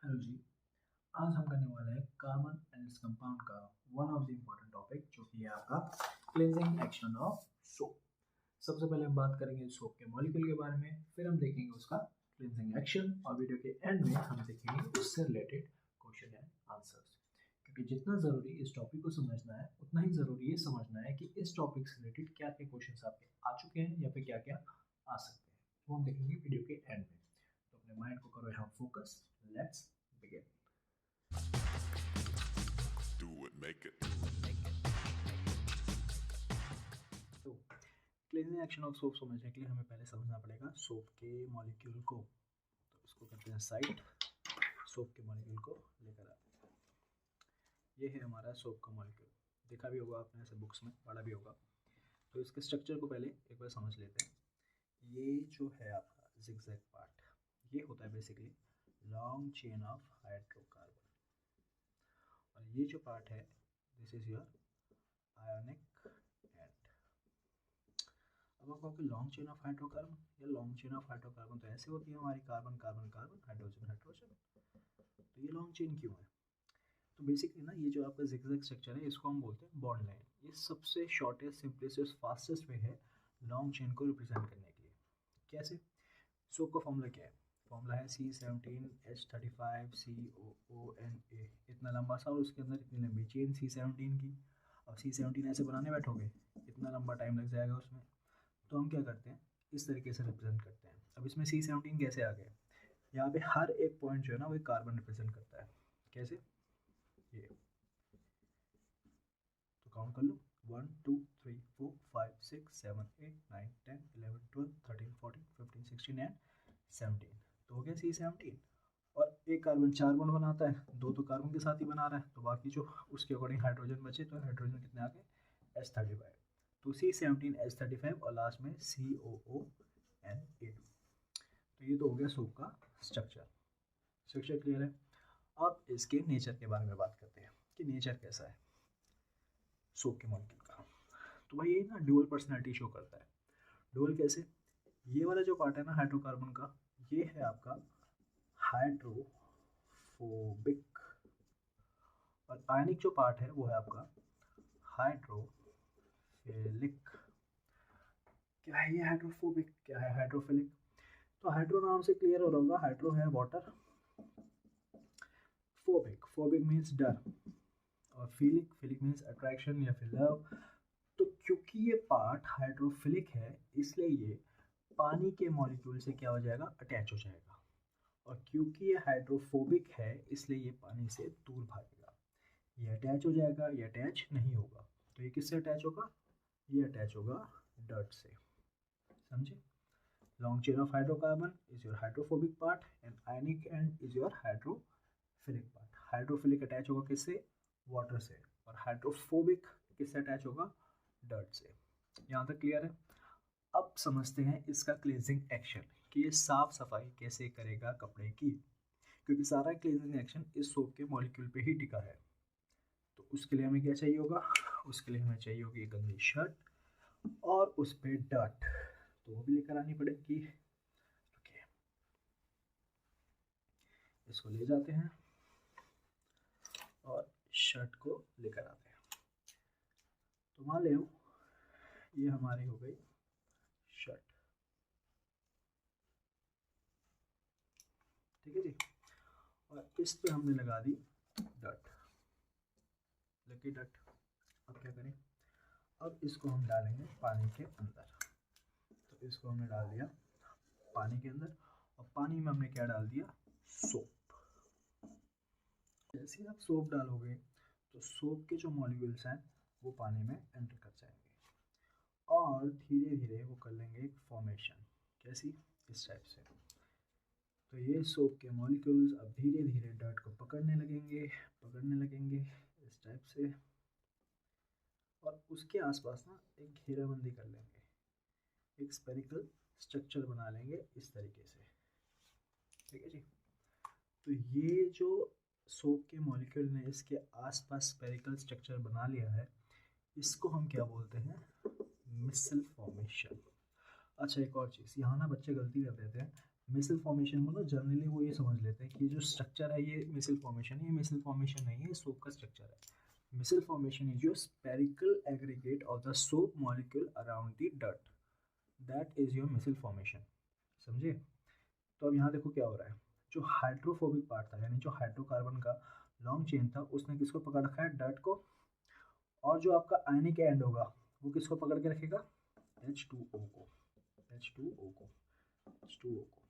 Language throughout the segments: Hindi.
हेलो जी। आज हम करने वाले हैं कार्बन एंड इट्स कंपाउंड का one of the important topic जो कि है आपका क्लींजिंग एक्शन ऑफ सोप। सबसे पहले हम बात करेंगे सोप के मॉलिक्यूल के बारे में, फिर हम देखेंगे उसका क्लींजिंग एक्शन और वीडियो के एंड में हम देखेंगे उससे रिलेटेड क्वेश्चन एंड आंसर्स। क्योंकि जितना ज़रूरी इस टॉपिक को समझना है उतना ही ज़रूरी ये समझना है कि इस टॉपिक से रिलेटेड क्या क्या क्वेश्चन आपके आ चुके हैं या फिर क्या क्या आ सकते हैं, वो हम देखेंगे वीडियो के एंड में। तो अपने माइंड को करो यहाँ focus. Let's begin. Do it, make it. तो क्लीनिंग एक्शन ऑफ सोप समझने के लिए हमें पहले समझना पड़ेगा सोप के मॉलिक्यूल को। तो इसको करते हैं साइड। सोप के मॉलिक्यूल को लेकर आते हैं। ये है हमारा सोप का मॉलिक्यूल। देखा भी होगा आपने ऐसे बुक्स में, पढ़ा भी होगा। तो इसके स्ट्रक्चर को पहले एक बार समझ लेते हैं। ये जो है आपका जिगजैग पार्ट, ये होता है basically long chain of hydrocarbon. और ये जो पार्ट है this is your ionic and. अब आप कहोगे लॉन्ग चेन ऑफ हाइड्रोकार्बन, या लॉन्ग चेन ऑफ हाइड्रोकार्बन तो ऐसे होती है हमारी, carbon carbon carbon, hydrogen hydrogen. तो ये लॉन्ग चेन क्यों है? तो बेसिकली ना ये जो आपका जिगजैग स्ट्रक्चर है इसको हम बोलते हैं बॉन्ड लाइन। ये सबसे शॉर्टेस्ट, सिंपलेस्ट, फास्टेस्ट वे है लॉन्ग चेन को रिप्रेजेंट करने के लिए। कैसे? सोप का फॉर्मूला क्या है? फॉर्मूला है C17H35COONA। इतना लंबा सा और उसके अंदर इतनी लंबी चेन C17 की। अब C17 ऐसे बनाने बैठोगे इतना लंबा टाइम लग जाएगा उसमें। तो हम क्या करते हैं, इस तरीके से रिप्रेजेंट करते हैं। अब इसमें C17 कैसे आ गया? यहाँ पे हर एक पॉइंट जो है ना वो कार्बन रिप्रेजेंट करता है। कैसे? ये तो काउंट कर लो, 1 2 3 4 5 6 7 8 9 10 11 12 13 14 15 16 एंड 17। तो हो गया C17। और एक कार्बन 4 बॉन्ड बनाता है, दो तो कार्बन के साथ ही बना रहा है, तो बाकी जो उसके अकॉर्डिंग हाइड्रोजन बचे, तो हाइड्रोजन कितने आ गए? H35। तो C17H35 और लास्ट में COONA2। तो ये तो हो गया सोप का स्ट्रक्चर। स्ट्रक्चर क्लियर है? अब इसके नेचर के बारे में बात करते हैं कि नेचर कैसा है सोप के मॉलिक्यूल का। तो भाई ये ना ड्यूअल पर्सनैलिटी शो करता है। ड्यूअल कैसे? ये वाला जो पार्ट है ना हाइड्रोकार्बन का, ये है आपका हाइड्रोफोबिक। और आयनिक जो पार्ट है वो है आपका हाइड्रोफिलिक। क्या है ये हाइड्रोफोबिक, क्या है हाइड्रोफिलिक? तो हाइड्रो नाम से क्लियर हो रहा होगा, हाइड्रो है वाटर, फोबिक, फोबिक मीन्स डर, और फिलिक, फिलिक मीन्स अट्रैक्शन या फिर लव। तो क्योंकि ये पार्ट हाइड्रोफिलिक है इसलिए ये पानी के मॉलिक्यूल से क्या हो जाएगा? अटैच हो जाएगा। और क्योंकि ये हाइड्रोफोबिक है इसलिए ये पानी से दूर भागेगा। ये अटैच हो जाएगा, ये अटैच नहीं होगा। तो ये किससे अटैच होगा? ये अटैच होगा डर्ट से। समझे? Long chain of hydrocarbon is your hydrophobic part and ionic and is your hydrophilic part. Hydrophilic attach होगा किससे? वाटर से। और हाइड्रोफोबिक किससे अटैच होगा? डर्ट से। यहाँ तक क्लियर है? अब समझते हैं इसका क्लींजिंग एक्शन कि ये साफ सफाई कैसे करेगा कपड़े की, क्योंकि सारा क्लींजिंग एक्शन इस सोप के मॉलिक्यूल पे ही टिका है। तो उसके लिए हमें क्या चाहिए होगा? उसके लिए हमें चाहिए होगी गंदी शर्ट और उस पर डर्ट, तो वो भी लेकर आनी पड़ेगी। ओके, इसको ले जाते हैं और शर्ट को लेकर आते हैं। तो मान लो ये हमारी हो गई शर्ट। ठीक है जी। और इस पे हमने लगा दी डट, लकी डट। अब क्या करें? अब इसको हम डालेंगे पानी के अंदर। तो इसको हमने डाल दिया पानी के अंदर, और पानी में हमने क्या डाल दिया? सोप। जैसे ही आप सोप डालोगे तो सोप के जो मॉलिक्यूल्स हैं वो पानी में एंटर कर जाएंगे और धीरे धीरे वो कर लेंगे एक फॉर्मेशन। कैसी? इस टाइप से। तो ये सोप के मॉलिक्यूल्स अब धीरे धीरे डर्ट को पकड़ने लगेंगे इस टाइप से, और उसके आसपास ना एक घेराबंदी कर लेंगे, एक स्पेरिकल स्ट्रक्चर बना लेंगे इस तरीके से। ठीक है जी। तो ये जो सोप के मॉलिक्यूल ने इसके आसपास स्पेरिकल स्ट्रक्चर बना लिया है, इसको हम क्या बोलते हैं? Micelle formation. अच्छा, एक और चीज़ यहाँ ना बच्चे गलती कर देते हैं, मिसल फॉर्मेशन को ना जनरली वो ये समझ लेते हैं कि जो स्ट्रक्चर है ये मिसल फॉर्मेशन है, ये मिसल फॉर्मेशन नहीं है, ये सोप का स्ट्रक्चर है। Micelle formation is your spherical aggregate of the soap molecule around the dirt, that is your micelle formation. समझे? तो अब यहाँ देखो क्या हो रहा है, जो हाइड्रोफोबिक पार्ट था यानी जो हाइड्रोकार्बन का लॉन्ग चेन था उसने किसको पकड़ रखा है, डर्ट को, और जो आपका आयनिक एंड होगा वो किसको पकड़ के रखेगा, H2O को, H2O को, H2O को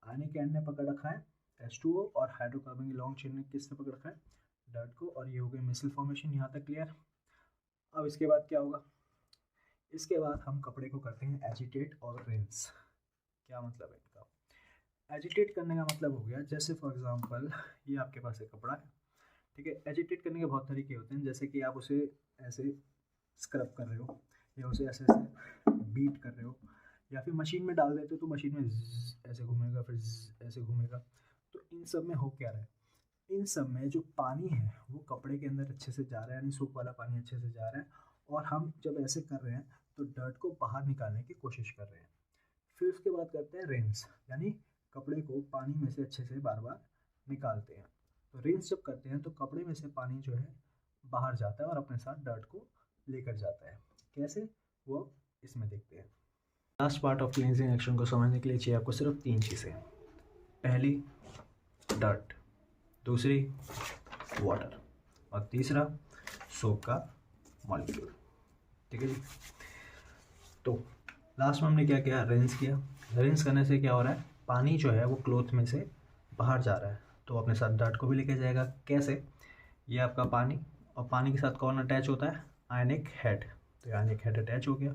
आयनिक एंड ने पकड़ रखा है H2O, और हाइड्रोकार्बन की लॉन्ग चेन ने किसने पकड़ रखा है, डर्ट को, और ये हो गई मिसल फॉर्मेशन। यहाँ तक क्लियर? अब इसके बाद क्या होगा, इसके बाद हम कपड़े को करते हैं एजिटेट और रिंस। क्या मतलब है इनका, एजिटेट करने का मतलब हो गया, जैसे फॉर एग्जांपल ये आपके पास एक कपड़ा है, ठीक है। एजिटेट करने के बहुत तरीके होते हैं, जैसे कि आप उसे ऐसे स्क्रब कर रहे हो, या उसे ऐसे ऐसे बीट कर रहे हो, या फिर मशीन में डाल देते हो तो मशीन में ऐसे घूमेगा, फिर ऐसे घूमेगा। तो इन सब में हो क्या रहा है, इन सब में जो पानी है वो कपड़े के अंदर अच्छे से जा रहा है, यानी सूप वाला पानी अच्छे से जा रहा है, और हम जब ऐसे कर रहे हैं तो डर्ट को बाहर निकालने की कोशिश कर रहे हैं। फिर उसके बाद करते हैं रिंस, यानी कपड़े को पानी में से अच्छे से बार बार निकालते हैं। तो रिंस जब करते हैं तो कपड़े में से पानी जो है बाहर जाता है और अपने साथ डर्ट को लेकर जाता है। कैसे, वो इसमें देखते हैं। Last part of cleansing action को समझने के लिए चाहिए आपको सिर्फ 3 चीज़ें। पहली डर्ट, दूसरी वाटर, और तीसरा सोप का मॉलिक्यूल। ठीक है जी। तो लास्ट में हमने क्या किया, रिंस किया। रिंस करने से क्या हो रहा है, पानी जो है वो क्लोथ में से बाहर जा रहा है, तो अपने साथ डर्ट को भी लेके जाएगा। कैसे, ये आपका पानी, और पानी के साथ कौन अटैच होता है, आयनिक हेड, तो आयनिक हेड अटैच हो गया,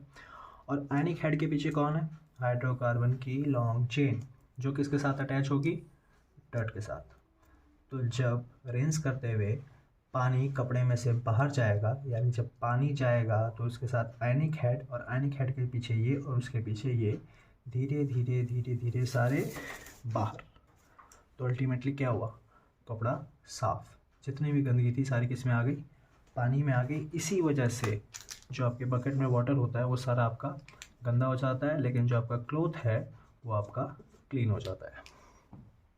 और आयनिक हेड के पीछे कौन है, हाइड्रोकार्बन की लॉन्ग चेन, जो किसके साथ अटैच होगी, डर्ट के साथ। तो जब रिंस करते हुए पानी कपड़े में से बाहर जाएगा, यानी जब पानी जाएगा तो उसके साथ आयनिक हेड, और आयनिक हेड के पीछे ये, और उसके पीछे ये, धीरे धीरे धीरे धीरे सारे बाहर। तो अल्टीमेटली क्या हुआ, कपड़ा साफ, जितनी भी गंदगी थी सारी किस में आ गई, पानी में आ गई। इसी वजह से जो आपके बकेट में वाटर होता है वो सारा आपका गंदा हो जाता है, लेकिन जो आपका क्लोथ है वो आपका क्लीन हो जाता है।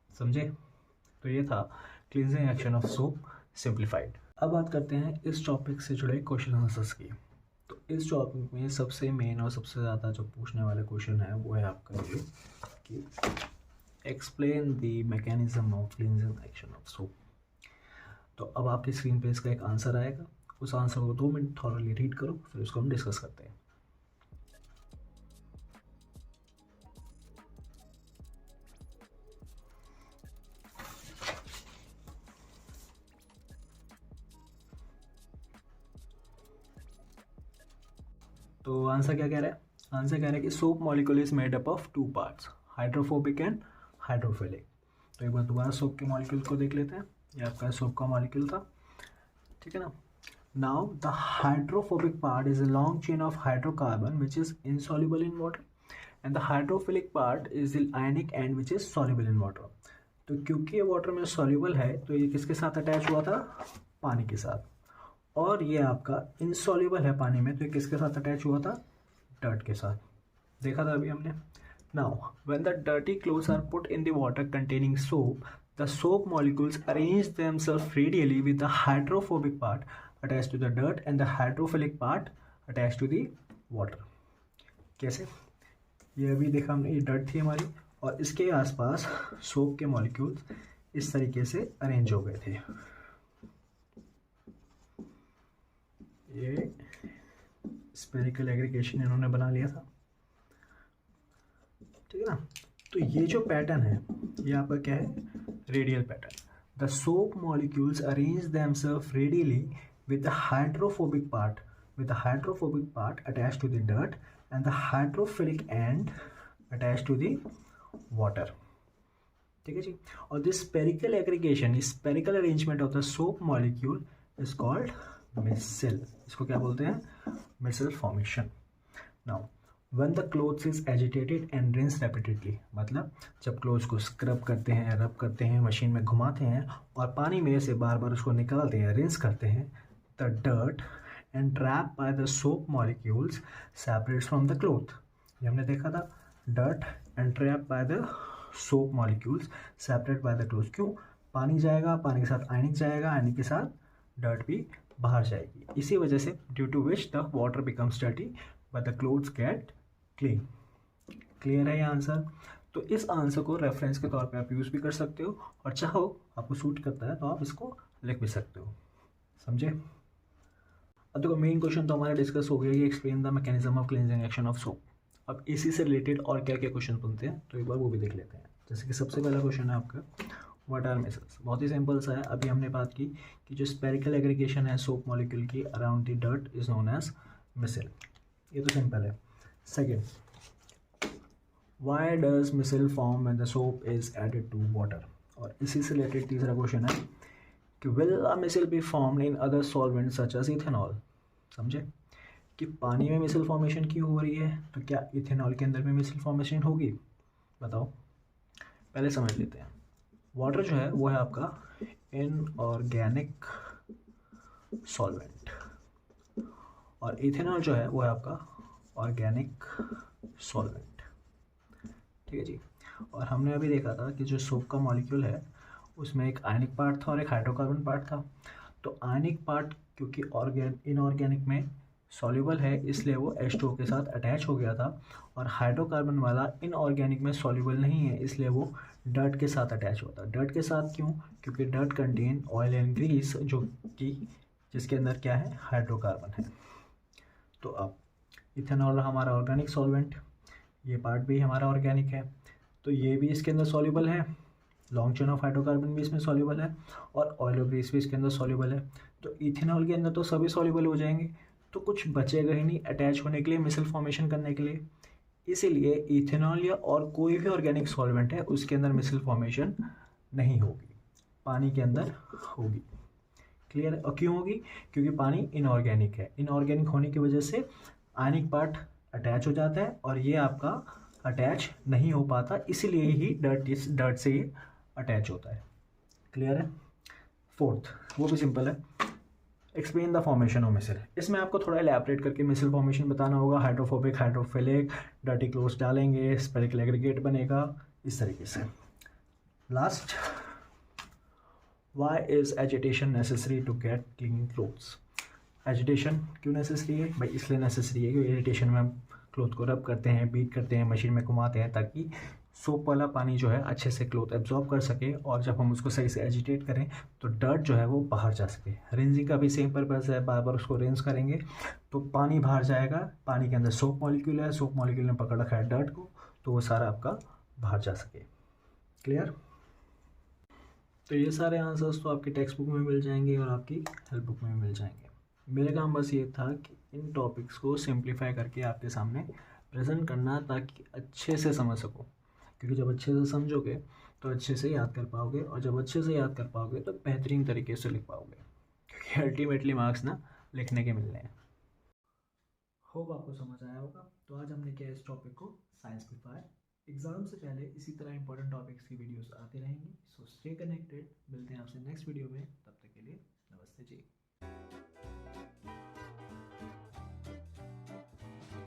समझे? तो ये था cleansing action of soap simplified. अब बात करते हैं इस टॉपिक से जुड़े क्वेश्चन आंसर्स की। तो इस टॉपिक में सबसे मेन और सबसे ज़्यादा जो पूछने वाला क्वेश्चन है वो है आपका ये कि explain the mechanism of cleansing action of soap. तो अब आपकी स्क्रीन पे इसका एक आंसर आएगा, उस आंसर को 2 मिनट थॉरली रीड करो, फिर उसको हम डिस्कस करते हैं। तो आंसर क्या कह रहा है, आंसर कह रहा है कि soap molecule is made up of 2 parts, hydrophobic and hydrophilic. तो एक बार दोबारा सोप के मॉलिक्यूल को देख लेते हैं। ये आपका सोप का मॉलिक्यूल था, ठीक है ना। Now the hydrophobic part is a long chain of hydrocarbon which is insoluble in water, and the hydrophilic part is the ionic and which is soluble in water. तो क्योंकि ये वाटर में सॉल्युबल है तो ये किसके साथ अटैच हुआ था, पानी के साथ, और ये आपका इनसॉल्युबल है पानी में, तो ये किसके साथ अटैच हुआ था, डर्ट के साथ। देखा था अभी हमने। Now when the dirty clothes are put in the water containing soap, the soap molecules arrange themselves radially with the hydrophobic part attach to the dirt and the hydrophilic part attach to the water. कैसे, ये अभी देखा हमने, ये डर्ट थी हमारी, और इसके आसपास सोप के मॉलिक्यूल्स इस तरीके से अरेंज हो गए थे। ये स्पेरिकल एग्रीगेशन इन्होंने बना लिया था, ठीक है ना। तो ये जो पैटर्न है ये आपका क्या है, radial pattern. The soap molecules arrange themselves radially with the hydrophobic part attached to the dirt and the hydrophilic end attached to the water. ठीक है जी। और this spherical aggregation, spherical arrangement of the soap molecule is called micelle. इसको क्या बोलते हैं, micelle formation. Now when the clothes is agitated and rinse repeatedly, मतलब जब क्लोथ्स को स्क्रब करते हैं, रब करते हैं, मशीन में घुमाते हैं और पानी में से बार बार उसको निकालते हैं, रिंस करते हैं, the dirt and trap by the soap molecules separates from the cloth. ये हमने देखा था, dirt and trapped by the soap molecules separated by the clothes. क्यों? पानी जाएगा, पानी के साथ आयनिक जाएगा, आयनिक के साथ डर्ट भी बाहर जाएगी. इसी वजह से due to which the water becomes dirty but the clothes get clean. Clear है ये आंसर? तो इस आंसर को रेफरेंस के तौर पे आप यूज़ भी कर सकते हो और चाहो आपको सूट करता है तो आप इसको लिख भी सकते हो. समझे? अब देखो मेन क्वेश्चन तो हमारा डिस्कस हो गया कि explain the mechanism of cleansing action of soap. अब इसी से रिलेटेड और क्या क्या क्वेश्चन बनते हैं तो एक बार वो भी देख लेते हैं. जैसे कि सबसे पहला क्वेश्चन है आपका व्हाट आर मिसल्स. बहुत ही सिंपल सा है. अभी हमने बात की कि जो स्पेरिकल एग्रीगेशन है सोप मॉलिक्यूल की around the dirt is known as micelle. ये तो सिंपल है. Second, why does micelle form when the soap is added to water. और इसी से रिलेटेड तीसरा क्वेश्चन है कि will a micelle be formed in other solvent such as ethanol. समझे कि पानी में मिसल फॉर्मेशन क्यों हो रही है तो क्या इथेनॉल के अंदर भी मिसल फॉर्मेशन होगी? बताओ. पहले समझ लेते हैं. वाटर जो है वो है आपका इनऑर्गेनिक सॉल्वेंट और इथेनॉल जो है वो है आपका ऑर्गेनिक सॉल्वेंट. ठीक है जी. और हमने अभी देखा था कि जो सोप का मॉलिक्यूल है उसमें एक आयनिक पार्ट था और एक हाइड्रोकार्बन पार्ट था. तो आयनिक पार्ट क्योंकि इनऑर्गेनिक में सॉल्युबल है इसलिए वो H2O के साथ अटैच हो गया था और हाइड्रोकार्बन वाला इनऑर्गेनिक में सॉल्युबल नहीं है इसलिए वो डर्ट के साथ अटैच होता है. डर्ट के साथ क्यों? क्योंकि dirt contain oil and grease जो कि जिसके अंदर क्या है हाइड्रोकार्बन है. तो अब इथेनॉल हमारा ऑर्गेनिक सॉल्वेंट, ये पार्ट भी हमारा ऑर्गेनिक है तो ये भी इसके अंदर सॉल्युबल है. लॉन्ग चेन ऑफ हाइड्रोकार्बन भी इसमें सॉल्युबल है और ऑयल और ग्रीस भी इसके अंदर सॉल्युबल है. तो इथेनॉल के अंदर तो सभी सॉल्युबल हो जाएंगे तो कुछ बचेगा ही नहीं अटैच होने के लिए, मिसल फॉर्मेशन करने के लिए. इसीलिए इथेनॉल या और कोई भी ऑर्गेनिक सॉल्वेंट है उसके अंदर मिसल फॉर्मेशन नहीं होगी, पानी के अंदर होगी. क्लियर है? और क्यों होगी? क्योंकि पानी इनऑर्गेनिक है. इनऑर्गेनिक होने की वजह से आयनिक पार्ट अटैच हो जाता है और ये आपका अटैच नहीं हो पाता, इसीलिए ही डर्ट से ये अटैच होता है. क्लियर है? फोर्थ, वो भी सिंपल है. Explain the formation of micelle. इसमें आपको थोड़ा एलैबोरेट करके मिसल फॉर्मेशन बताना होगा. हाइड्रोफोबिक, हाइड्रोफिलिक, डर्टी क्लोथ्स डालेंगे, स्पेरिकल एग्रीगेट बनेगा, इस तरीके से. Last, why is agitation necessary to get clean clothes. Agitation क्यों नेसेसरी है भाई? इसलिए नेसेसरी है कि एजिटेशन में हम क्लोथ को रब करते हैं, बीट करते हैं, मशीन में घुमाते हैं ताकि सोप वाला पानी जो है अच्छे से क्लोथ एब्जॉर्ब कर सके और जब हम उसको सही से एजिटेट करें तो डर्ट जो है वो बाहर जा सके. रिंजिंग का भी सेम पर्पज़ है. बार बार उसको रिंस करेंगे तो पानी बाहर जाएगा. पानी के अंदर सोप मॉलिक्यूल है, सोप मॉलिक्यूल ने पकड़ रखा है डर्ट को तो वो सारा आपका बाहर जा सके. क्लियर? तो ये सारे आंसर्स तो आपकी टेक्स्ट बुक में मिल जाएंगे और आपकी हेल्प बुक में मिल जाएंगे. मेरा काम बस ये था कि इन टॉपिक्स को सिंप्लीफाई करके आपके सामने प्रेजेंट करना ताकि अच्छे से समझ सको. क्योंकि जब अच्छे से समझोगे तो अच्छे से याद कर पाओगे और जब अच्छे से याद कर पाओगे तो बेहतरीन तरीके से लिख पाओगे. क्योंकि अल्टीमेटली मार्क्स ना लिखने के मिलने हैं. होप आपको समझ आया होगा. तो आज हमने किया इस टॉपिक को साइंसिफाई. एग्जाम से पहले इसी तरह इंपॉर्टेंट टॉपिक्स की वीडियोस आती रहेंगी. So stay connected. मिलते हैं आपसे नेक्स्ट वीडियो में. तब तक के लिए नमस्ते जी.